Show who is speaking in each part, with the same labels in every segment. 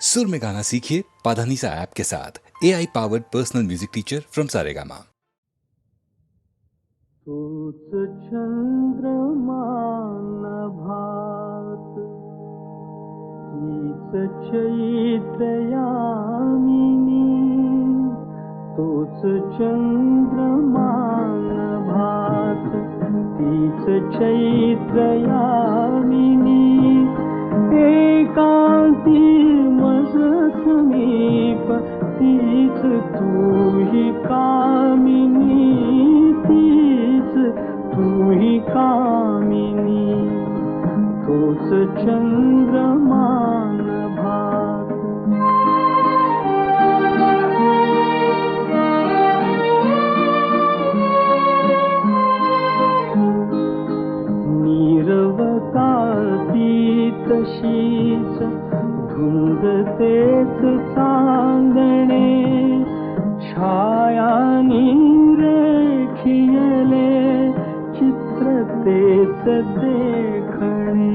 Speaker 1: सुर में गाना सीखिए पाधानीसा ऐप के साथ। AI powered personal music teacher from Saregama.
Speaker 2: तूच चंद्रमा नभात, तीच चैत्र यामिनी. तूच चंद्रमा नभात, तीच चैत्र यामिनी. एकांती मज समीप, तीच तूही कामिनी. तीच तूही कामिनी. तूच चंद्रमा नभात. नीरवताती तशीच धुंद तेच चांदणे. छाया रेखियले चित्र तेच देखणे.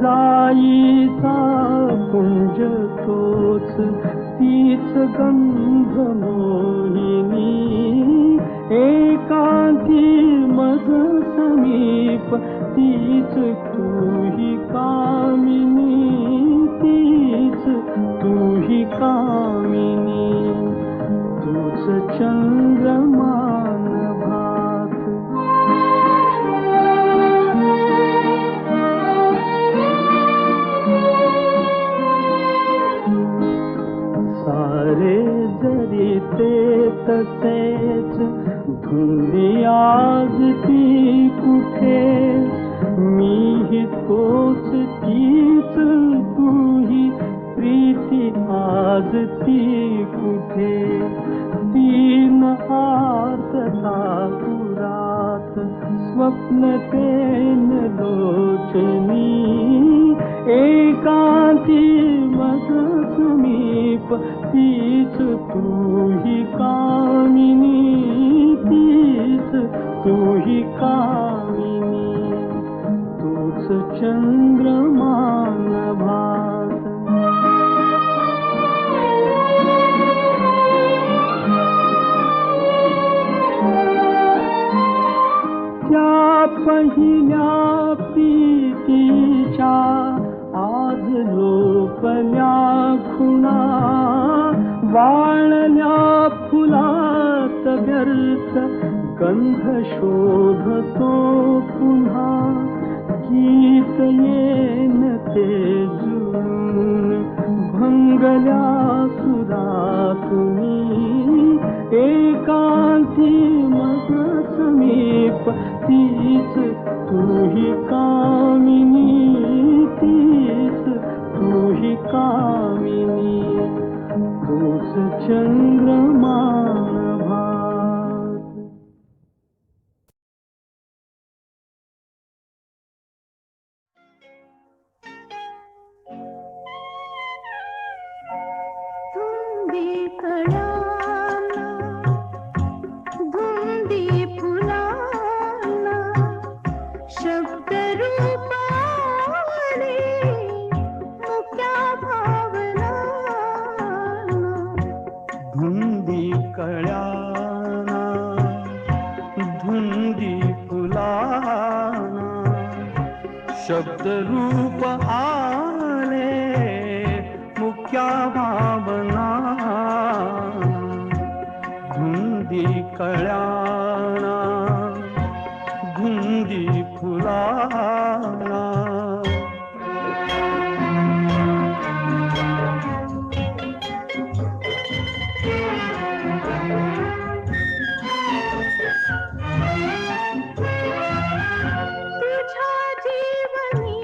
Speaker 2: जाईचा पुंज तोच, तीच गंध मोहिनी. एकांती मज समीप, तीच तूही कामिनी. तीच तूही कामिनी. तूच चंद्रमा नभात. सारे जरी ते तसेच, धुंदी आज ती कुठे. मीही तोच तीच तूही, प्रीती आज ती कुठे. तीन आर्तता पुरात, स्वप्न तेन लोचनी. एकांती मज समीप, तीच तूही कामिनी. तीच तूही कामिनी. तूच चंद्रमा नभात. त्या पहिल्या प्रीतीच्या आज लोपल्या खुणा. वाळल्या फुलात व्यर्थ गंध शोधतो पुन्हा. गीत येन ते जुळून भंगल्या सुरातुनी. एकांती मज समीप, तीच तूही कामिनी. तीच तूही कामिनी. तूच चंद्रमा नभात.
Speaker 3: धुंदी कळाना, धुंदी फुलाना, शब्द रूपाने मुक्या भावनाना.
Speaker 2: धुंदी कळ्याना, धुंदी फुलाना, शब्द रूप आले मुक्या भावना. धुंदी कळ्याना, धुंदी फुलाना.
Speaker 3: तुझ्या जीवनी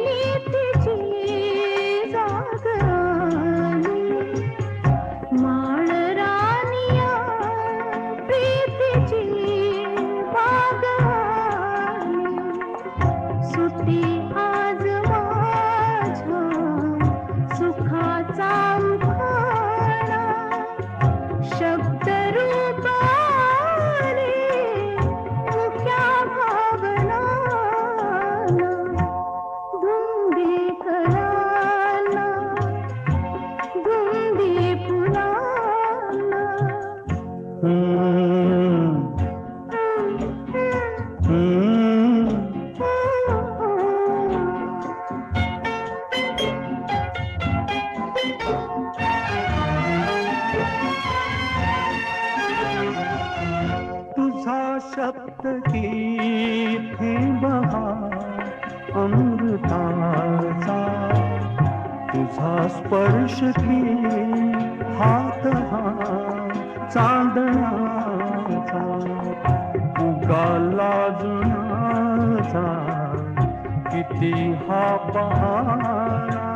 Speaker 3: नीतीची जागरण.
Speaker 2: सप्तकी बहार अमृताचा तुझा स्पर्श की हात हा चांदण्याचा उगाला जुनाचा किती हा पहारा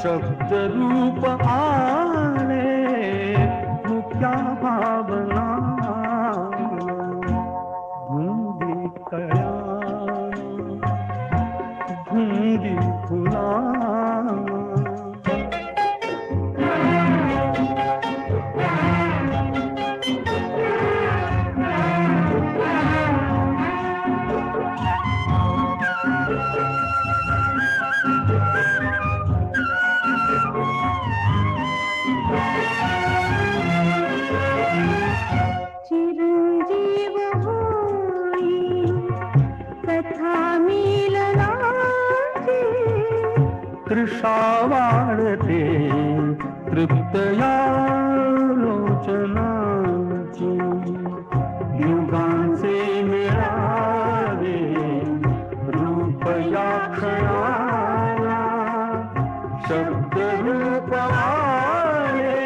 Speaker 2: शब्द रूप आले मुक्या भावना धुंदी कळ्या धुंदी फुला
Speaker 3: चिरंजीव होई कथा मिलनाची
Speaker 2: तृषा वाढते तृप्तया लोचनाची युगांचे मिळावे रूप या क्षणाला शब्द रूप आले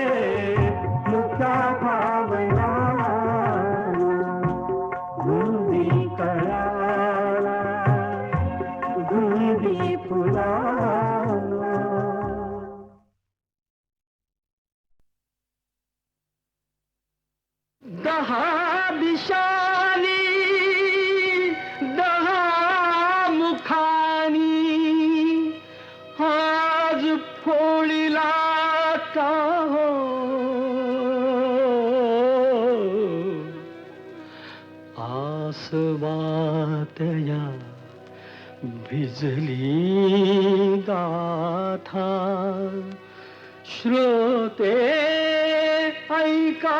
Speaker 2: मुक्या भावना धुंदी कळाला धुंदी फुला दहा दिशानी दहा मुखानी आज फोळीला का हो आसवातया भिजली गाथा श्रोते ऐका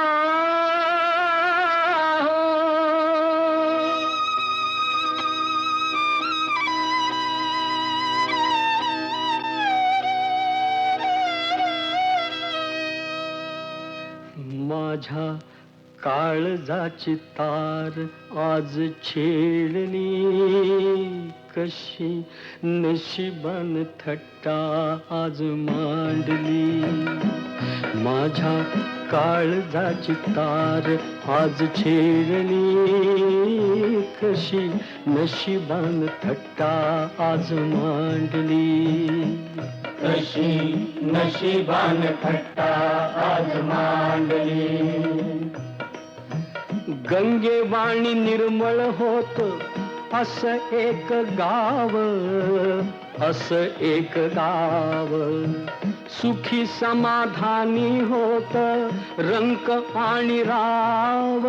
Speaker 2: माझ्या काळजाची तार आज छेडली कशी नशिबान थट्टा आज मांडली माझ्या काळजाची तार आज छेडली कशी नशिबान थट्टा आज मांडली कशी नशिबान थट्टा आज मांडली गंगेवाणी निर्मळ होत असं एक गाव सुखी समाधानी होत रंक आणि राव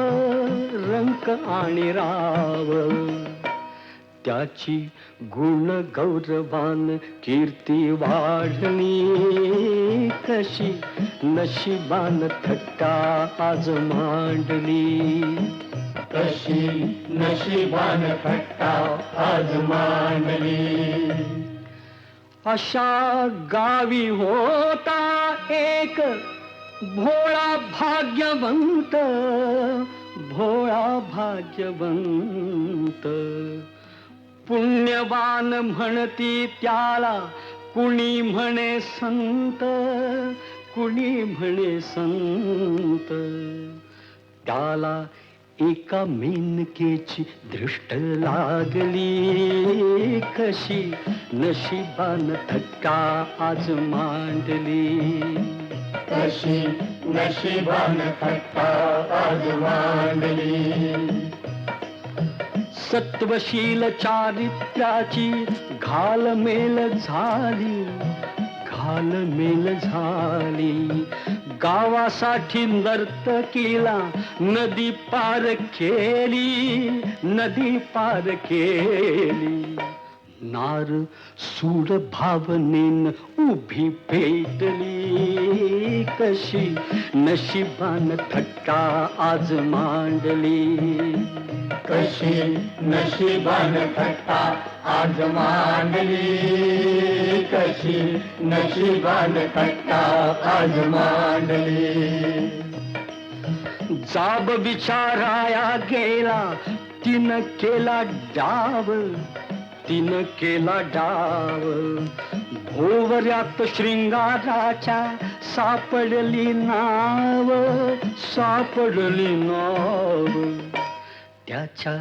Speaker 2: त्याची गुण गौरवान कीर्ती वाढली कशी नशिबान थट्टा आज मांडली कशी नशिबान थट्टा आज मांडली अशा गावी होता एक भोळा भाग्यवंत पुण्यवान म्हणती त्याला कुणी म्हणे संत त्याला एका मेनकेची दृष्ट लागली कशी नशिबान थट्टा आज मांडली कशी नशिबान थट्टा आज मांडली सत्वशील चारित्र्याची घालमेल झाली गावासाठी नर्तकीला नदी पार केली नार सूड भावनेन उभी पेटली कशी नशिबान थट्टा आज मांडली कशी नशिबान थट्टा आज मांडली कशी नशिबान थट्टा आज मांडली जाब विचाराया गेला, तिनं केला डाव, तिनं केला डाव. भोवऱ्यात शृंगाराच्या सापडली नाव, सापडली नाव. त्याच्या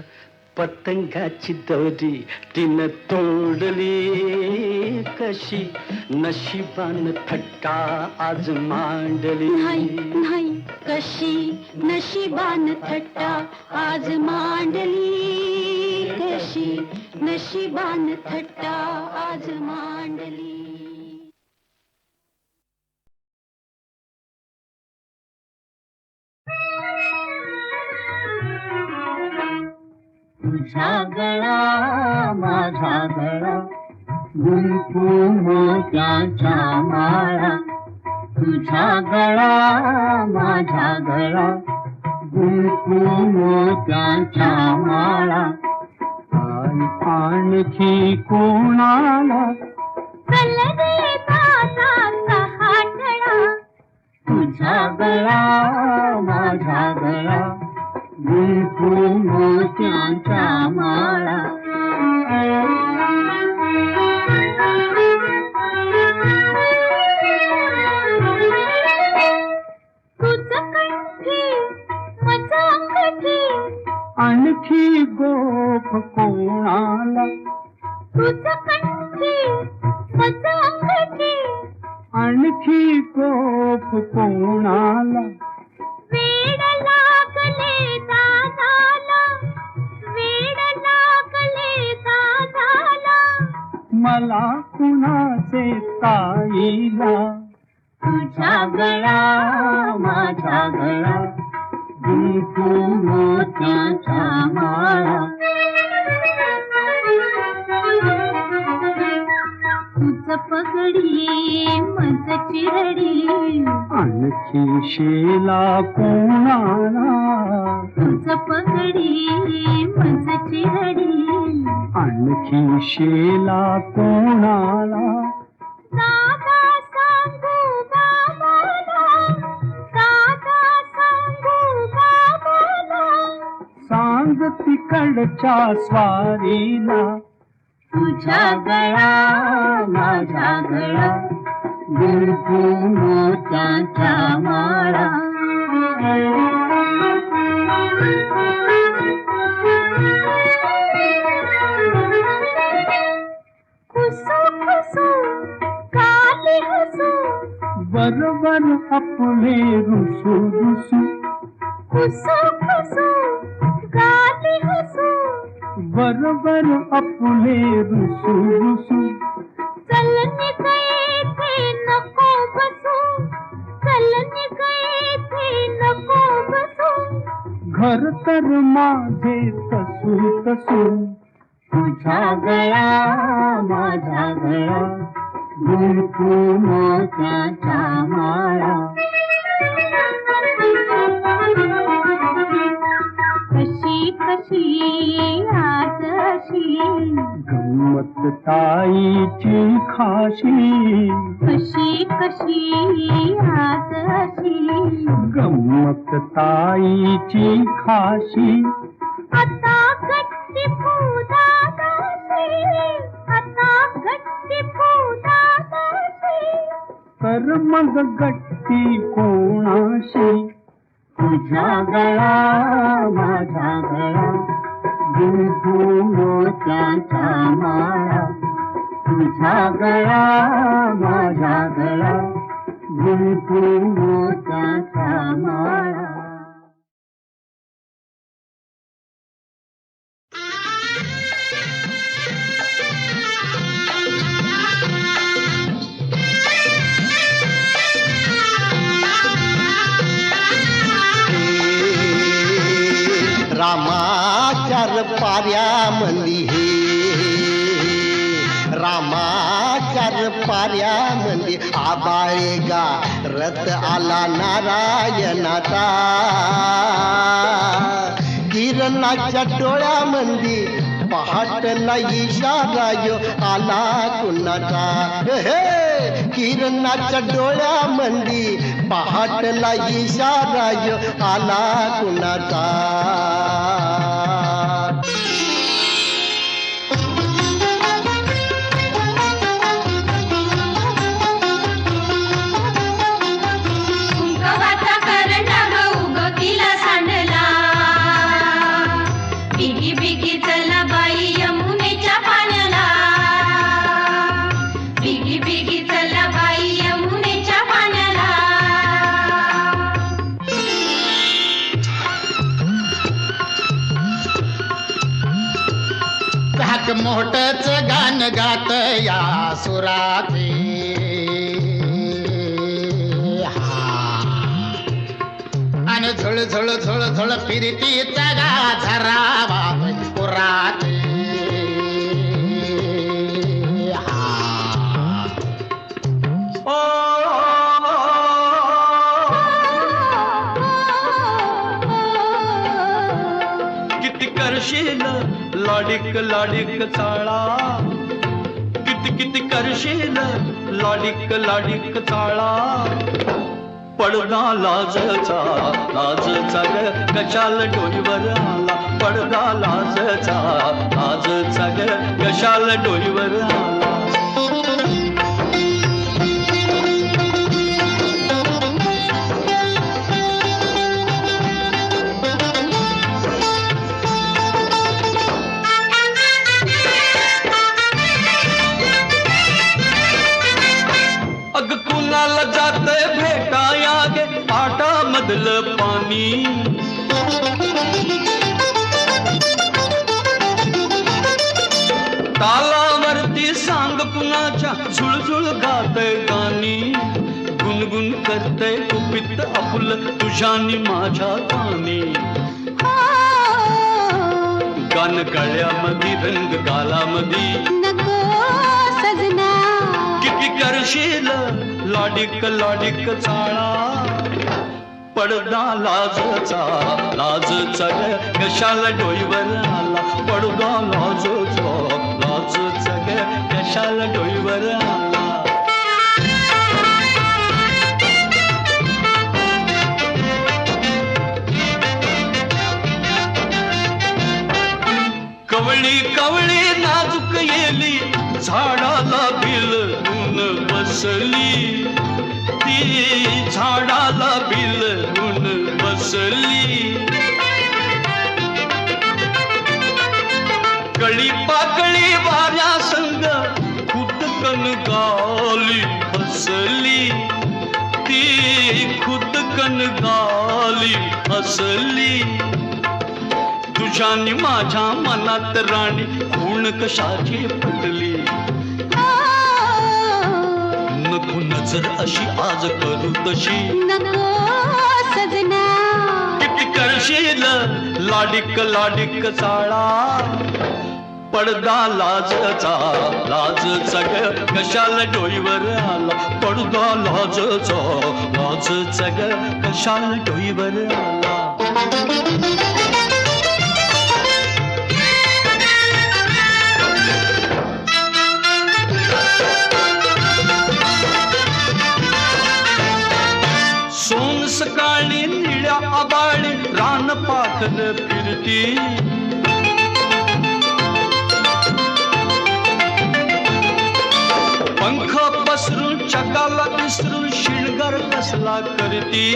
Speaker 2: पतंगाची दोरी तिनं तोडली, कशी नशिबान थट्टा आज मांडली.
Speaker 3: नाही नाही कशी नशिबान थट्टा आज मांडली, कशी नशिबान थट्टा आज मांडली.
Speaker 4: तुझा गळा माझा गळा, गुंफू मोत्याच्या माळा. तुझा गळा माझा गळा, गुंफू मोत्याच्या माळा. आणखी कोणाला
Speaker 3: चल रे दादाचा हातळा.
Speaker 4: तुझा गळा माझा गळा, गुंफू मोत्याच्या माळा.
Speaker 3: तुझं कंठी माझं अंगठी,
Speaker 4: आणखी गोप कोणाला.
Speaker 3: तुझं कंठी माझं अंगठी,
Speaker 4: आणखी गोप कोणाला.
Speaker 3: वेड लागले दादाला, वेड लागले दादाला.
Speaker 4: मला कुणाचे ताईला. तुझा गळा माझा गळा, गुंफू मोत्याच्या माळा.
Speaker 3: तुझं पगडी मज चिरडी,
Speaker 4: आणखी शेला कोणाला.
Speaker 3: तुझं पगडी मज चिरडी.
Speaker 4: आणखी शेला कोणाला.
Speaker 3: दादा सांगू बाबाला, दादा सांगू बाबाला.
Speaker 4: सांग तिकडच्या स्वारीला. तुझा गळा माझा गळा, गुंफू मोत्याच्या माळा.
Speaker 3: खुसू खुसू काली हसू,
Speaker 4: बरोबर आपले रुसू रुसू.
Speaker 3: खुसू खुसू काली हसू.
Speaker 4: बरोबर आपले रुसू रुसू.
Speaker 3: चलने गए थे नको बसू, चलने गए थे नको बसू.
Speaker 4: घर तर माझे तसू तसू. तुझा गळा माझा गळा, गुंफू मोत्याच्या माळा.
Speaker 3: कशी कशी आज अशी,
Speaker 4: गंमत ताईची खाशी.
Speaker 3: कशी कशी आज अशी.
Speaker 4: गंमत ताईची खाशी.
Speaker 3: आता गट्टी फुदादाशी, आता गट्टी फुदादाशी.
Speaker 4: तर मग गट्टी कोणाशी. तुझा गळा माझा गळा, गुंफू मोत्याच्या माळा. तुझा गळा माझा गळा, गुंफू मोत्याच्या माळा.
Speaker 5: रामाचार पाऱ्यामंदी हे, रामाचार पाऱ्यामंदी आबाळे गा रथ आला नारायणाचा. किरणाच्या डोळ्यामंदी पहाटला इशारा यो आला कुणाचा. हे किरणाच्या डोळ्यामंदी पहाटला इशारा यो आला कुणाचा
Speaker 3: कुंकवाचा करंडा उगवतीला सांडला बिगी बिगी चला बाई यमुनेच्या पाण्याला बिगी बिगी चला बाई यमुनेच्या पाण्याला
Speaker 6: धाक मोठच गाण गात या सुराचे आणि झळ झळ झळ झळ फिरतीचा झरावा पुराते
Speaker 2: किती करशील लाडिक लाडिक चाळा किती किती करशील लाडिक लाडिक चाळा पडदा लाजचा लाजचा ग कशाल डोईवर आला पडदा लाजचा लाजचा ग कशाल डोईवर आला अग कुणाला जातंय भेटाया गे पाटा मधलं पाणी तालावरती सांग कुणाच्या झुळझुळ गातय गाणी गुणगुण करतय कुपित आपुल तुझ्यानी माझ्या गाणी गान गळ्यामध्ये रंग गालामध्ये
Speaker 3: नको सजना
Speaker 2: किती करशील लाडिक लाडिक चाळा पडदा लाजचा लाजचा ग कशाला डोईवर आला पडदा लाजचा लाजचा ग कशाला डोईवर आला कवळी कवळी नाजूक येली झाडाला बिलून बसली ती झाडाला बिलून बसली कळी पाकळी वाऱ्या संग खुदकन गाली हसली ती खुदकन गाली हसली तुझ्यानी माझ्या मनात राणी खूण कशाची फुटली नको नजर अशी आज करू तशी
Speaker 3: नको सजना
Speaker 2: किती करशील लाडिक लाडिक चाळा पडदा लाजचा लाजचा ग कशाला डोईवर आला पडदा लाजचा लाजचा ग कशाला डोईवर आला सोन सकाळी निळ्या आबाळी रान पाखर फिरती पंख पसरून चकाला विसरून शिणगार कसला करती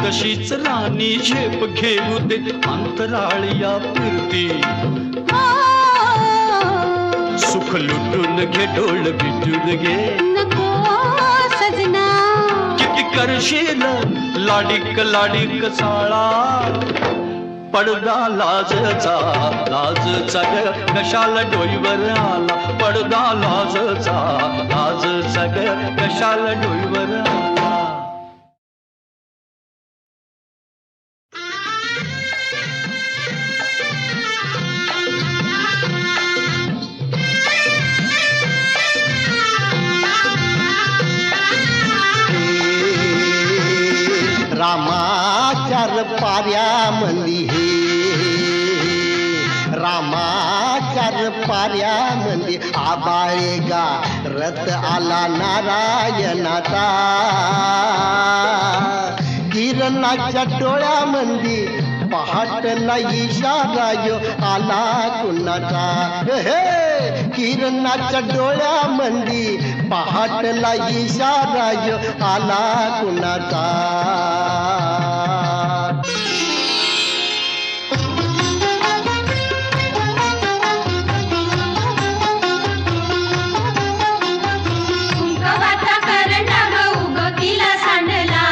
Speaker 2: तशीच राणी झेप घेऊ दे अंतराळिया फिरती सुख लुटून घे डोळ बिटून घे
Speaker 3: नको सजना
Speaker 2: किती करशील लाडिक लाडिक चाळा पडदा लाजचा लाजचा ग कशाला डोईवर आला पडदा लाजचा लाजचा ग कशाला डोईवर आला
Speaker 5: रामाचार पाऱ्यामंदी हे रामा चार पाऱ्या मंदी आबाळे गा रथ आला नारायणाचा किरणाच्या डोळ्यामंदी पहाटला इशारा यो आला कुणाचा हे किरणाच्या डोळ्यामंदी पहाटला इशारा यो आला कुणाचा
Speaker 3: कुंकवाचा करंडा ग उगवतीला सांडला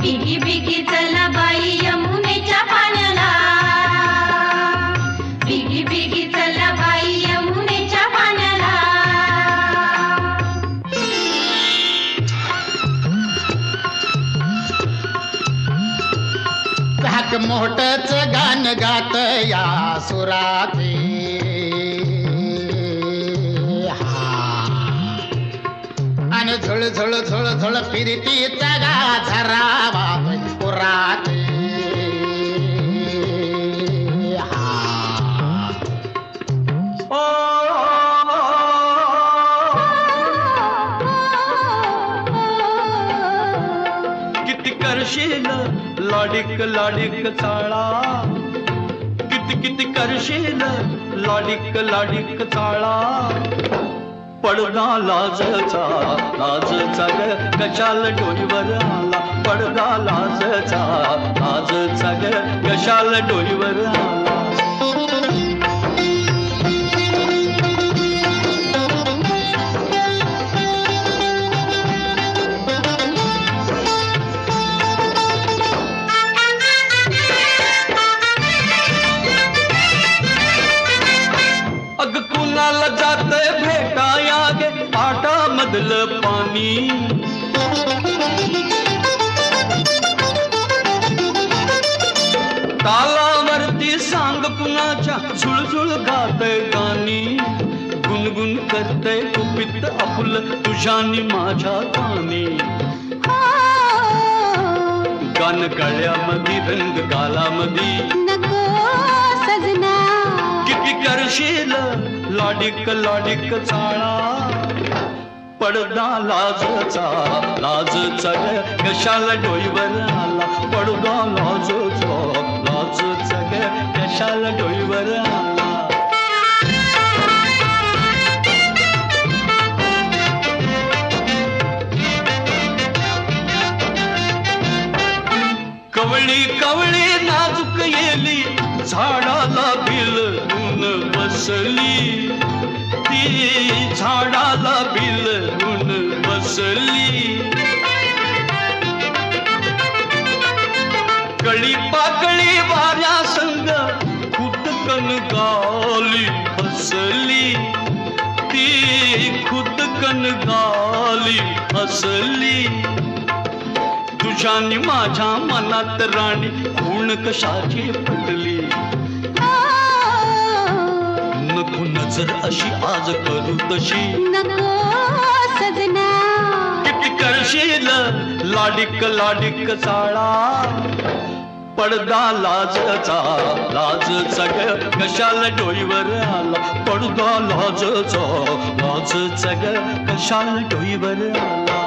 Speaker 3: बिगी बिगी चला बाई यमुनेच्या पाण्याला बिगी बिगी चला बाई यमुनेच्या पाण्याला
Speaker 6: धाक मोठच गाण गात या सुराचे आणि झळ झळ झळ झळ फिरतीचा गा झरावा पुराते
Speaker 2: किती करशील लाडिक लाडिक चाळा किती किती करशील लाडिक लाडिक चाळा पडदा लाजचा लाजचा ग कशाला डोईवर आला पडदा लाजचा ग कशाला डोईवर आला अग कुणाला जातंय भेटाया गे पाटा मधलं पाणी तालावरती सांग कुणाच्या झुळझुळ गातय गाणी गुणगुण करतय कुपित आपुल तुझ्यानी माझ्या कानी गान गळ्यामध्ये रंग गालामध्ये
Speaker 3: नको सजना
Speaker 2: किती करशील लाडिक लाडिक चाळा पडदा लाजचा ग कशाला डोईवर आला पडदा लाजचा ग कशाला डोईवर आला कवळी कवळी नाजूक येली झाडाला भिलून बसली ती झाडाला भिलून बसली कळी पाकळी वाऱ्या संग खुदकन गाली हसली ती खुदकन गाली हसली तुझ्यानी माझ्या मनात राणी खूण कशाची पटली नको नजर अशी आज करू तशी
Speaker 3: नको सजना
Speaker 2: किती करशील लाडिक लाडिक चाळा पडदा लाजचा ग कशाला डोईवर आला पडदा लाजचा ग कशाला डोईवर आला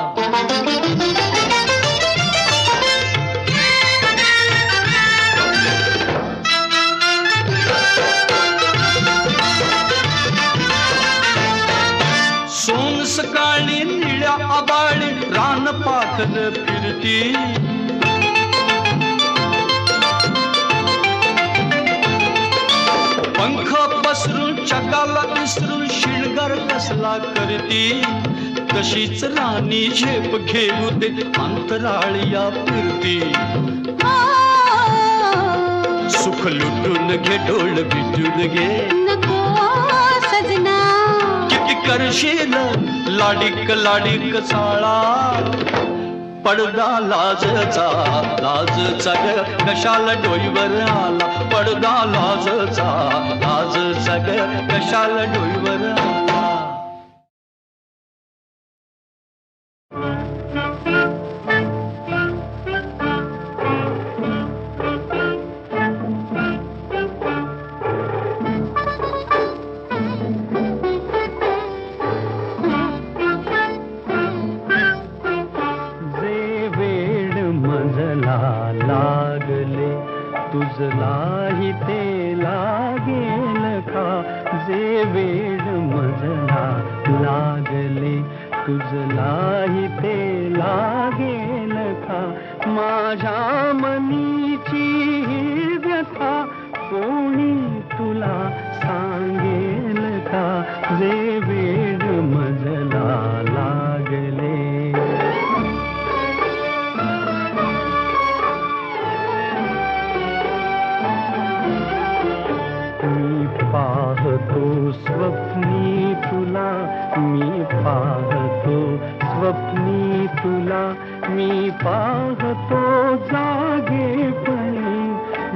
Speaker 2: सोन सकाळी निळ्या आबाळी रान पाखर फिरती पंख पसरून चकाला विसरून शिणगार कसला करती तशीच राणी झेप घेऊ दे अंतराळिया फिरती सुख लुटून घे डोळ भिजून घे
Speaker 3: नको सजना
Speaker 2: किती करशील लाडिक लाडिक चाळा पडदा लाजचा ग कशाला डोईवर आला पडदा लाजचा ग कशाला डोईवर आला
Speaker 4: तुझलाही ते लागेल का जे वेड मजला लागले तुझलाही ते लागेल का माझ्या मनीची ही व्यथा कोणी तुला सांगेल का जे वेड मजला लागले पाहतो स्वप्नी तुला मी पाहतो स्वप्नी तुला मी पाहतो जागेपणी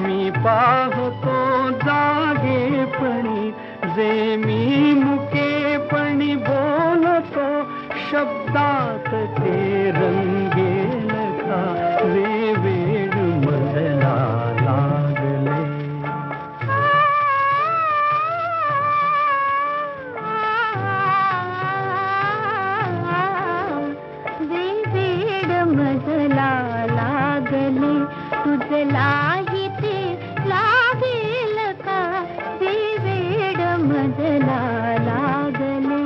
Speaker 4: मी पाहतो जागेपणी जे मी मुकेपणी बोलतो शब्दात ते रंगेल का जे वेड मजला लागले
Speaker 3: मजला लागले तुझलाही ते लागेल का ते वेड मजला लागले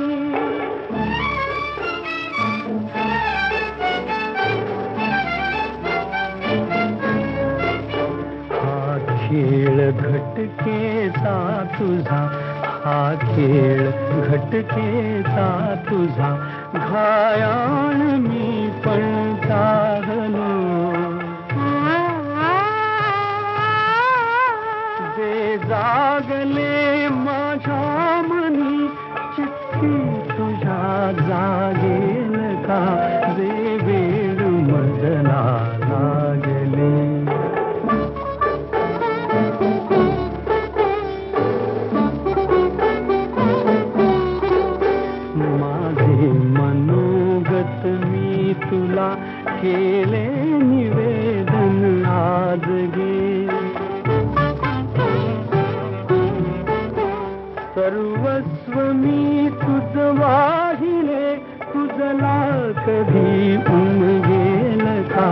Speaker 4: हा खेळ घटकेचा तुझा हा खेळ घटकेचा तुझा घायाळ मी पण चाहलो जे जागले माझ्या मनी चिठ्ठी तुझ्या जागेल का जे वेड मजला लागले तुला केले निवेदन आज गे सर्वस्व मी तुझ वाहिले तुझला कधी उमगेल का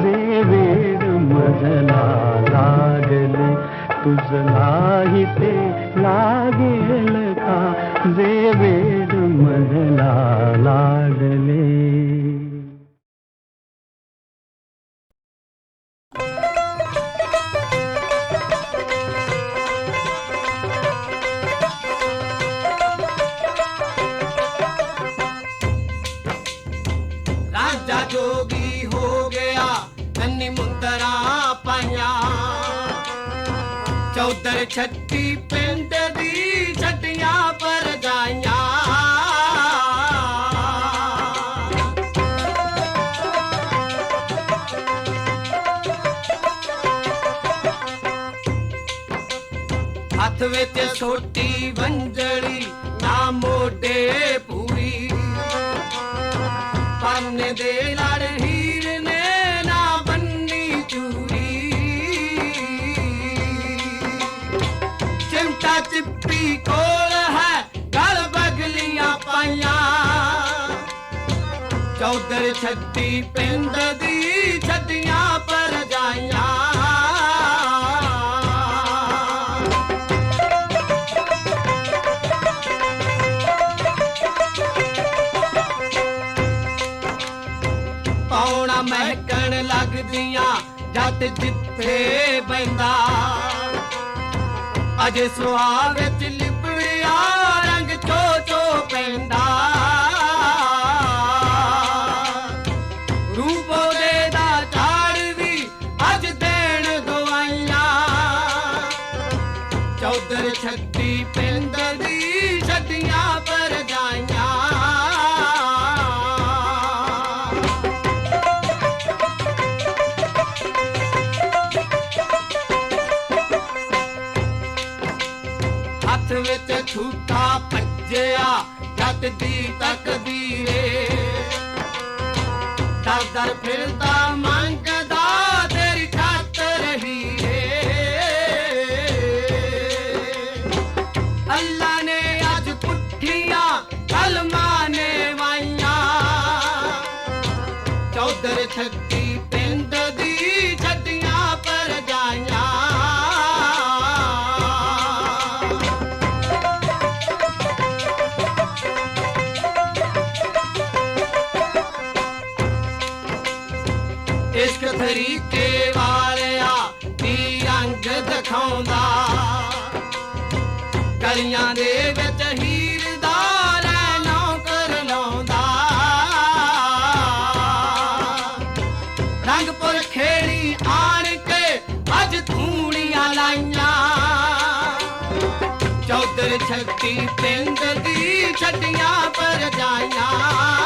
Speaker 4: जे वेड मजला लागले तुझलाही ते लागेल का जे वेड मजला लागले
Speaker 6: जोगी हो गया नन्नी मुंदरा पाया चौधर छत्ती पिंड दी छटियां पर जाया हथ विच छोटी वंजड़ी ना मोटे पूरी पाने दे लड़ हीर ने ना बन्नी चूरी चिमटा चिप्पी कोल है गल बगलियां पाइया चौधर छत्ती पिंड दी छटियां पर जाइया महकन लग दिया जट जिथे बंदा अजे सुहाग च लिपड़िया रंग चो चो पैंदा रूपो दे दा झाड़ भी अज देन दवाइया चौधर छत्ती पिंड दी छटियां पर जाइया विच झूठा भज्जिया जट दी तकदीरे दर दर फिरदा मंगदा तेरी खातर ही अल्लाह ने अज पुठियां कलमा ने वाइया चौधर छत्ती पिंड दी छटियां पर जाइया ਇਸ਼ਕ ਤਰੀਕੇ ਵਾਲਿਆ ਦੀ ਰੰਗ ਦਿਖਾਉਂਦਾ ਕਲੀਆਂ ਦੇ ਵਿੱਚ ਹੀਰ ਦਾ ਲੈ ਨੌਕਰ ਲਾਉਂਦਾ ਰੰਗਪੁਰ ਖੇੜੀ ਆਣ ਕੇ ਅੱਜ ਧੂਣੀਆਂ ਲਾਈਆਂ ਚੌਧਰ ਛੱਤੀ ਪਿੰਡ ਦੀ ਛੱਡੀਆਂ ਪਰ ਜਾਈਆਂ